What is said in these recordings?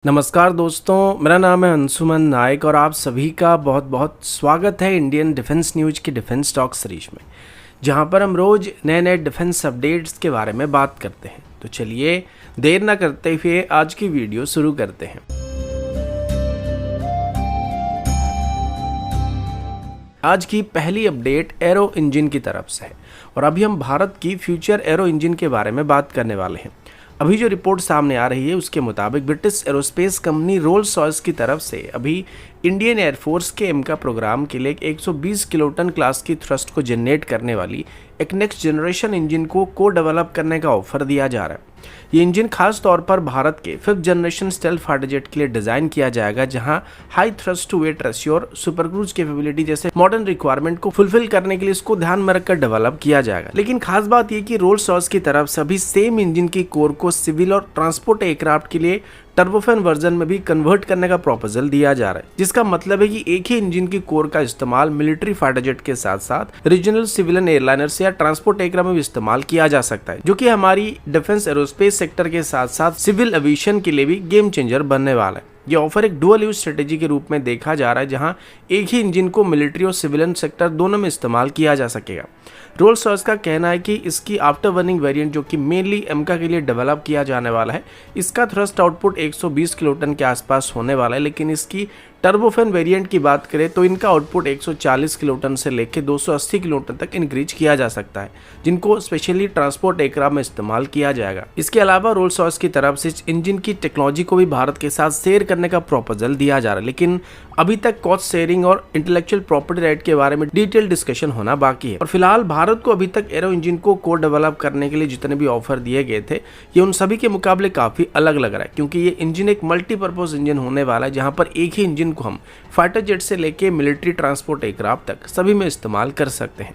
नमस्कार दोस्तों, मेरा नाम है अंशुमन नायक और आप सभी का बहुत बहुत स्वागत है इंडियन डिफेंस न्यूज़ की डिफेंस टॉक सीरीज में, जहां पर हम रोज़ नए नए डिफेंस अपडेट्स के बारे में बात करते हैं। तो चलिए देर ना करते हुए आज की वीडियो शुरू करते हैं। आज की पहली अपडेट एरो इंजन की तरफ से है और अभी हम भारत की फ्यूचर एरो इंजन के बारे में बात करने वाले हैं। अभी जो रिपोर्ट सामने आ रही है उसके मुताबिक British aerospace company Rolls Royce की तरफ से अभी इंडियन एयरफोर्स के एमका प्रोग्राम के लिए 120 किलोटन क्लास की थ्रस्ट को जनरेट करने वाली एक नेक्स्ट जनरेशन इंजन को डेवलप करने का ऑफर दिया जा रहा है। ये इंजन खास तौर पर भारत के 5th generation stealth fighter jet के लिए डिजाइन किया जाएगा, जहां high thrust to weight ratio और सुपर क्रूज कैपेबिलिटी जैसे मॉडर्न रिक्वायरमेंट को फुलफिल करने के लिए इसको ध्यान में रखकर डेवलप किया जाएगा। लेकिन खास बात यह कि रोल्स रॉयस की तरफ से अभी सेम इंजन की कोर को सिविल और ट्रांसपोर्ट एयरक्राफ्ट के लिए टर्बोफैन वर्जन में भी कन्वर्ट करने का प्रपोजल दिया जा रहा है, जिसका मतलब है कि एक ही इंजन की कोर का इस्तेमाल मिलिट्री फाइटर जेट के साथ साथ रीजनल सिविलियन एयरलाइनर्स या ट्रांसपोर्ट एयरक्राफ्ट में भी इस्तेमाल किया जा सकता है, जो कि हमारी डिफेंस एरोस्पेस सेक्टर के साथ साथ सिविल एविएशन के लिए भी गेम चेंजर बनने वाला है। ये ऑफर एक डुअल यूज स्ट्रेटेजी के रूप में देखा जा रहा है, जहां एक ही इंजन को मिलिट्री और सिविलियन सेक्टर दोनों में इस्तेमाल किया जा सकेगा। रोल्स रॉयस का कहना है कि इसकी आफ्टर बर्निंग वेरिएंट, जो कि मेनली एमका के लिए डेवलप किया जाने वाला है, इसका थ्रस्ट आउटपुट 120 किलोटन के आसपास होने वाला है। लेकिन इसकी टर्बोफैन वेरिएंट की बात करें तो इनका आउटपुट 140 किलोटन से लेकर 280 किलोटन तक इंक्रीज किया जा सकता है, जिनको स्पेशली ट्रांसपोर्ट एयरक्राफ्ट में इस्तेमाल किया जाएगा। इसके अलावा रोल्स रॉयस की तरफ से इंजन की टेक्नोलॉजी को भी भारत के साथ शेयर करने का प्रपोजल दिया जा रहा है, लेकिन अभी तक कॉस्ट शेयरिंग और इंटेलेक्चुअल प्रॉपर्टी राइट के बारे में डिटेल डिस्कशन होना बाकी है। और फिलहाल भारत को अभी तक एरो इंजन को डेवलप करने के लिए जितने भी ऑफर दिए गए थे, ये उन सभी के मुकाबले काफी अलग लग रहा है, क्योंकि ये इंजन एक मल्टीपर्पज इंजन होने वाला है, जहां पर एक ही इंजन को हम फाइटर जेट से लेके मिलिट्री ट्रांसपोर्ट एयरक्राफ्ट तक सभी में इस्तेमाल कर सकते हैं।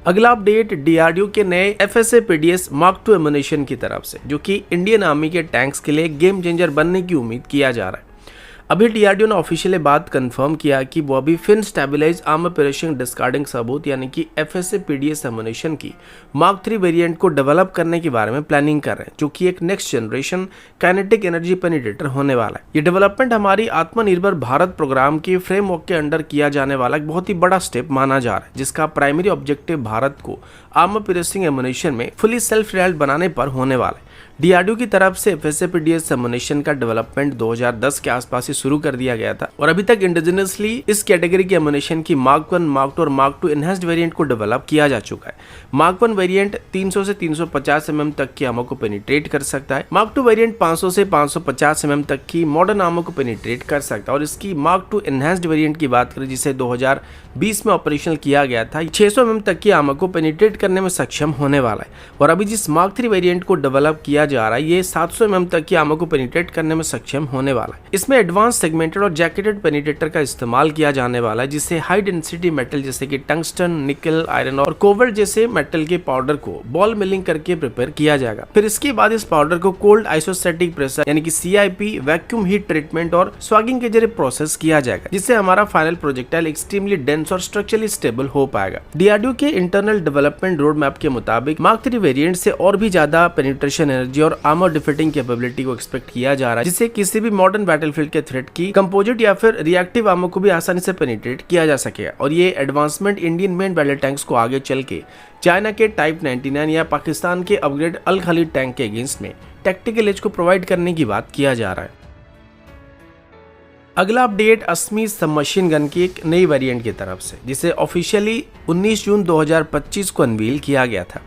अगला अपडेट डीआरडीओ के नए FSA-PDS Mark II एमुनेशन की तरफ से, जो कि इंडियन आर्मी के टैंक्स के लिए गेम चेंजर बनने की उम्मीद किया जा रहा है। अभी डीआरडीओ ने ऑफिशियली बात कंफर्म किया कि वो अभी fin stabilise armour piercing discarding sabot यानी कि FSA-PDS एमुनेशन की Mark III वेरिएंट को डेवलप करने के बारे में प्लानिंग कर रहे हैं, जो कि एक next generation kinetic energy penetrator होने वाला है। ये डेवलपमेंट हमारी आत्मनिर्भर भारत प्रोग्राम के फ्रेमवर्क के अंडर किया जाने वाला एक बहुत ही बड़ा स्टेप माना जा रहा है, जिसका प्राइमरी ऑब्जेक्टिव भारत को आर्मर पेरिशिंग एमुनेशन में फुली सेल्फ रिलायंट बनाने पर होने वाला है। डीआरडीओ की तरफ से FSA-PDS एमुनेशन का डेवलपमेंट 2010 के आसपास ही शुरू कर दिया गया था और अभी तक इंडिजिनसली इस कैटेगरी के एमुनेशन की Mark I, Mark II और Mark II एनहांस्ड वेरिएंट को डेवलप किया जा चुका है। Mark I वेरिएंट 300 से 350 mm तक की आर्मर को पेनिट्रेट कर सकता है। Mark II वेरिएंट 500 से 550 mm तक की मॉडर्न आर्मर को पेनिट्रेट कर सकता है और इसकी Mark II एनहांस्ड वेरिएंट की बात करें, जिसे 2020 में ऑपरेशनल किया गया था, 600 mm तक की आर्मर को पेनिट्रेट करने में सक्षम होने वाला है। और अभी जिस Mark III वेरिएंट को डेवलप किया जा रहा है, ये 700 mm तक की आर्मर को पेनिट्रेट करने में सक्षम होने वाला है। इसमें एडवांस सेगमेंटेड और जैकेटेड पेनिट्रेटर का इस्तेमाल किया जाने वाला है, जिससे हाई डेंसिटी मेटल जैसे कि टंगस्टन, निकल, आयरन और कोबाल्ट जैसे मेटल के पाउडर को बॉल मिलिंग करके प्रिपेयर किया जाएगा। फिर इसके बाद इस पाउडर को कोल्ड आइसोस्टैटिक प्रेशर यानी कि CIP वैक्यूम हीट ट्रीटमेंट और स्वागिंग के जरिए प्रोसेस किया जाएगा, जिससे हमारा फाइनल प्रोजेक्टाइल एक्सट्रीमली डेंस और स्ट्रक्चरली स्टेबल हो पाएगा। डीआरडीओ के इंटरनल डेवलपमेंट रोड मैप के मुताबिक Mark III वेरिएंट से और भी ज्यादा पेनिट्रेशन एनर्जी और आर्मर डिफेटिंग कैपेबिलिटी को एक्सपेक्ट किया जा रहा है, जिससे किसी भी मॉडर्न बैटलफील्ड के थ्रेट की कंपोजिट या फिर रिएक्टिव आर्मर को भी आसानी से पेनिट्रेट किया जा सकेगा। और ये advancement Indian main battle tanks को आगे चल के चाइना के टाइप 99 या पाकिस्तान के अपग्रेड अल खालिद टैंक के अगेंस्ट में टैक्टिकल एज को प्रोवाइड करने की बात किया जा रहा है। अगला अपडेट अस्मी सबमशीन गन की एक नई वेरिएंट की तरफ से, जिसे ऑफिशियली 19 जून 2025 को अनवील किया गया था।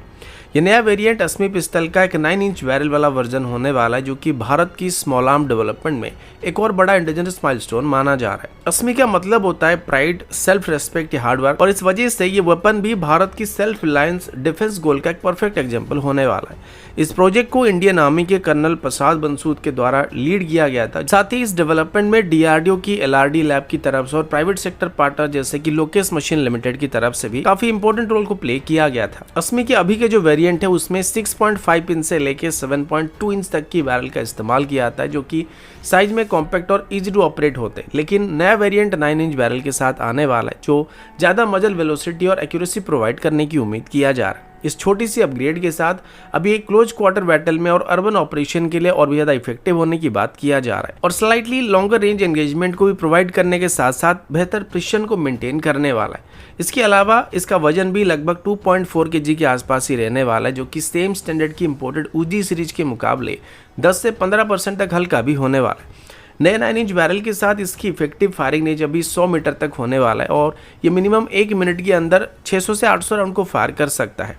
ये नया वेरिएंट अस्मी पिस्टल का एक 9 इंच बैरल वाला वर्जन होने वाला है, जो कि भारत की स्मॉल आर्म डेवलपमेंट में एक और बड़ा इंडिजिनस माइलस्टोन माना जा रहा है। अस्मी का मतलब होता है प्राइड, सेल्फ रेस्पेक्ट या हार्डवर्क, और इस वजह से ये वेपन भी भारत की सेल्फ रिलायंस डिफेंस गोल का एक परफेक्ट एग्जाम्पल होने वाला है। इस प्रोजेक्ट को इंडियन आर्मी के कर्नल प्रसाद बंसूद के द्वारा लीड किया गया था। साथ ही इस डेवलपमेंट में डीआरडीओ की LRD लैब की तरफ से और प्राइवेट सेक्टर पार्टनर जैसे कि लोकेश मशीन लिमिटेड की तरफ से भी काफी इंपॉर्टेंट रोल को प्ले किया गया था। अस्मी के अभी के जो वेरिएंट है उसमें 6.5 इंच से लेके 7.2 इंच तक की बैरल का इस्तेमाल किया जाता है, जो कि साइज में कॉम्पैक्ट और इजी टू ऑपरेट होते हैं। लेकिन नया वेरिएंट 9 इंच बैरल के साथ आने वाला है, जो ज्यादा मजल वेलोसिटी और एक्यूरेसी प्रोवाइड करने की उम्मीद किया जा रहा है। इस छोटी सी अपग्रेड के साथ अभी एक क्लोज क्वार्टर बैटल में और अर्बन ऑपरेशन के लिए और भी ज्यादा इफेक्टिव होने की बात किया जा रहा है और स्लाइटली लॉन्गर रेंज एंगेजमेंट को भी प्रोवाइड करने के साथ साथ बेहतर प्रिसिशन को मेंटेन करने वाला है। इसके अलावा इसका वजन भी लगभग 2.4 kg के आसपास ही रहने वाला है, जो कि सेम स्टैंडर्ड की इंपोर्टेड उजी सीरीज के मुकाबले 10 से 15% तक हल्का भी होने वाला है। नए 9 इंच बैरल के साथ इसकी इफेक्टिव फायरिंग रेंज अभी 100 मीटर तक होने वाला है और ये मिनिमम 1 मिनट के अंदर 600 से 800 राउंड को फायर कर सकता है।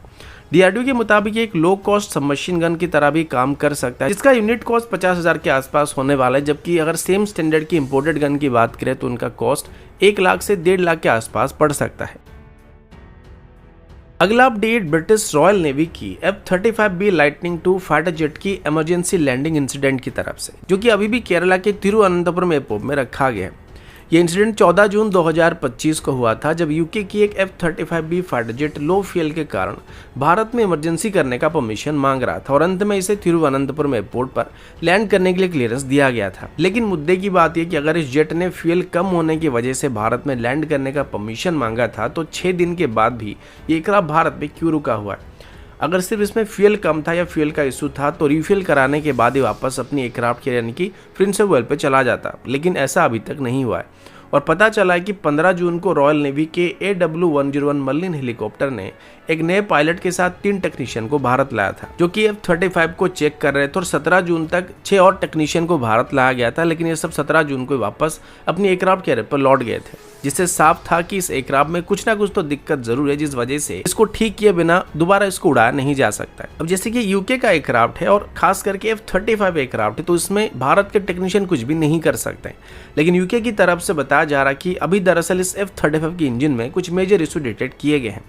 DRDO के मुताबिक एक लो कॉस्ट सबमशीन गन की तरह भी काम कर सकता है, जिसका यूनिट कॉस्ट 50,000 के आसपास होने वाला है, जबकि अगर सेम स्टैंडर्ड की इंपोर्टेड गन की बात करें तो उनका कॉस्ट 1 लाख से 1.5 लाख के आसपास पड़ सकता है। अगला अपडेट ब्रिटिश रॉयल नेवी की F-35B lightning II fighter jet की इमरजेंसी लैंडिंग इंसिडेंट की तरफ से, जो कि अभी भी केरला के तिरुवनंतपुरम एयरपोर्ट में रखा गया है। ये इंसिडेंट 14 जून 2025 को हुआ था, जब यूके की एक F-35B फाइटर जेट लो फ्यूल के कारण भारत में इमरजेंसी करने का परमिशन मांग रहा था और अंत में इसे तिरुवनंतपुरम एयरपोर्ट पर लैंड करने के लिए क्लियरेंस दिया गया था। लेकिन मुद्दे की बात यह कि अगर इस जेट ने फ्यूल कम होने की वजह से भारत में लैंड करने का परमिशन मांगा था, तो 6 दिन के बाद भी ये एयरक्राफ्ट भारत में क्यों रुका हुआ है? अगर सिर्फ इसमें फ्यूल कम था या फ्यूल का इशू था तो रिफ्यूल कराने के बाद ही वापस अपनी एयरक्राफ्ट के यानी कि प्रिंसेप वेल पे चला जाता, लेकिन ऐसा अभी तक नहीं हुआ है। और पता चला है कि 15 जून को रॉयल नेवी के AW101 मर्लिन हेलीकॉप्टर ने एक नए पायलट के साथ 3 टेक्नीशियन को भारत लाया था, जो कि F-35 को चेक कर रहे थे और 17 जून तक 6 और टेक्नीशियन को भारत लाया गया था, लेकिन ये सब 17 जून को वापस अपनी एयरक्राफ्ट कैरियर पर लौट गए थे, जिससे साफ था कि इस एयरक्राफ्ट में कुछ ना कुछ तो दिक्कत जरूर है, जिस वजह से इसको ठीक किए बिना दोबारा इसको उड़ाया नहीं जा सकता है। अब जैसे कि यूके का एयरक्राफ्ट है और खास करके F-35 एयरक्राफ्ट है, तो इसमें भारत के टेक्नीशियन कुछ भी नहीं कर सकते, लेकिन यूके की तरफ से बताया जा रहा कि अभी दरअसल इस F-35 के इंजन में कुछ मेजर इशू डिटेक्ट किए गए हैं,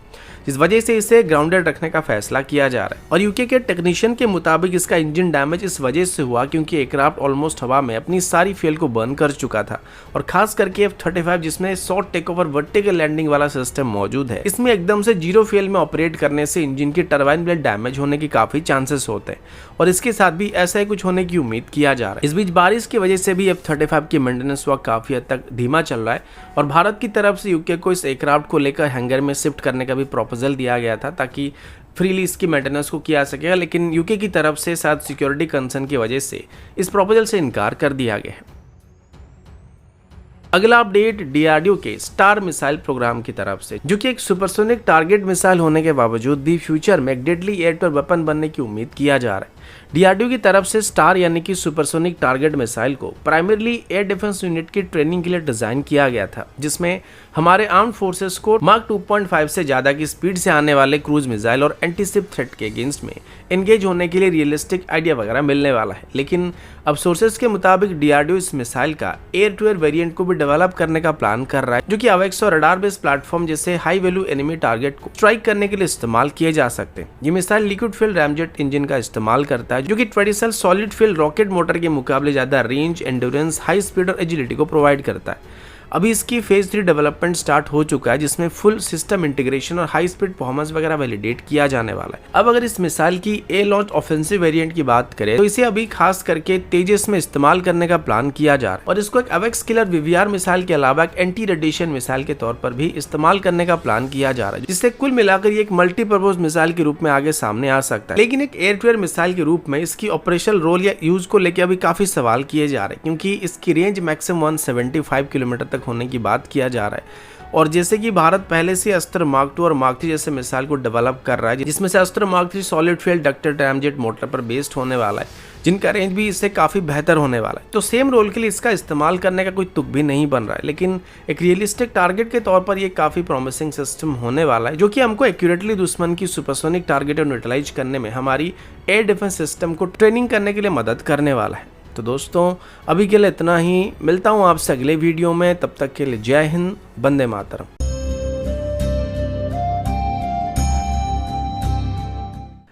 जिस वजह से इसे ग्राउंडेड रखने का फैसला किया जा रहा है। और यूके के टेक्नीशियन के मुताबिक इसका इंजन डैमेज इस वजह से हुआ क्योंकि एयरक्राफ्ट ऑलमोस्ट हवा में अपनी सारी फ्यूल को बर्न कर चुका था और खास करके F-35 जिसमें short take over vertical landing वाला सिस्टम मौजूद है, इसमें एकदम से जीरो फ्यूल में ऑपरेट करने से इंजन की टरबाइन ब्लेड डैमेज होने की काफी चांसेस होते हैं और इसके साथ भी ऐसा ही कुछ होने की उम्मीद किया जा रहा है। इस बीच बारिश की वजह से भी F-35 की मेंटेनेंस वर्क काफी हद तक धीमा चल रहा है और भारत की तरफ से यूके को इस एयरक्राफ्ट को लेकर हैंगर में शिफ्ट करने का भी प्रपोजल दिया गया था ताकि फ्रीली इसकी मेंटेनेंस को किया सकेगा, लेकिन यूके की तरफ से साथ सिक्योरिटी कंसर्न की वजह से इस प्रपोजल से इनकार कर दिया गया है। अगला अपडेट DRDO के स्टार मिसाइल प्रोग्राम की तरफ से, जो कि एक सुपरसोनिक टारगेट मिसाइल होने के बावजूद भी फ्यूचर में एक deadly air to air weapon बनने की उम्मीद किया जा रहा है। DRDO की तरफ से स्टार यानी कि सुपरसोनिक टारगेट मिसाइल को प्राइमरली एयर डिफेंस यूनिट की ट्रेनिंग के लिए डिजाइन किया गया था, जिसमें हमारे आर्म फोर्सेस को मार्क 2.5 से ज्यादा की स्पीड से आने वाले क्रूज मिसाइल और एंटीशिप थ्रेट के अगेंस्ट में एंगेज होने के लिए रियलिस्टिक आइडिया वगैरह मिलने वाला है। लेकिन अब सोर्सेस के मुताबिक DRDO इस मिसाइल का एयर टू एयर वेरिएंट को भी डेवलप करने का प्लान कर रहा है, जो कि AWACS और रडार बेस्ड प्लेटफॉर्म जैसे हाई वैल्यू एनिमी टारगेट को स्ट्राइक करने के लिए इस्तेमाल किए जा सकते हैं। ये missile liquid fuel ramjet engine का इस्तेमाल करता है, जो कि traditional solid fuel rocket motor के मुकाबले ज्यादा रेंज, एंड्योरेंस, हाई स्पीड और एजिलिटी को प्रोवाइड करता है। अभी इसकी फेज 3 डेवलपमेंट स्टार्ट हो चुका है, जिसमें फुल सिस्टम इंटीग्रेशन और हाई स्पीड परफॉर्मेंस वगैरह वैलिडेट किया जाने वाला है। अब अगर इस मिसाइल की एयर लॉन्च ऑफेंसिव वेरिएंट की बात करें तो इसे अभी खास करके तेजस में इस्तेमाल करने का प्लान किया जा रहा है और इसको एक AWACS किलर VVR मिसाइल के अलावा एक एंटी रेडिएशन मिसाइल के तौर पर भी इस्तेमाल करने का प्लान किया जा रहा है, जिससे कुल मिलाकर ये एक मल्टीपर्पज मिसाइल के रूप में आगे सामने आ सकता है। लेकिन एक एयर टू एयर मिसाइल के रूप में इसकी ऑपरेशनल रोल या यूज को लेकर अभी काफी सवाल किए जा रहे हैं, क्योंकि इसकी रेंज मैक्सिमम 175 किलोमीटर तक होने की बात किया जा रहा है। और जैसे कि भारत पहले से अस्त्र मार्क 2 और मार्क 3 जैसे मिसाइल को डेवलप कर रहा है, जिसमें से अस्त्र mark 3 solid fuel ducted ramjet motor पर बेस्ड होने वाला है, जिनका रेंज भी इससे काफी बेहतर होने वाला है, तो सेम रोल के लिए इसका इस्तेमाल करने का कोई तुक भी नहीं बन रहा है। लेकिन एक रियलिस्टिक टारगेट के तौर पर ये काफी प्रॉमिसिंग सिस्टम होने वाला है, जो कि हमको एक्यूरेटली दुश्मन की सुपरसोनिक टारगेट और न्यूट्रलाइज करने में हमारी एयर डिफेंस सिस्टम को ट्रेनिंग करने के लिए मदद करने वाला है। तो दोस्तों अभी के लिए इतना ही, मिलता हूँ आपसे अगले वीडियो में, तब तक के लिए जय हिंद, वंदे मातरम।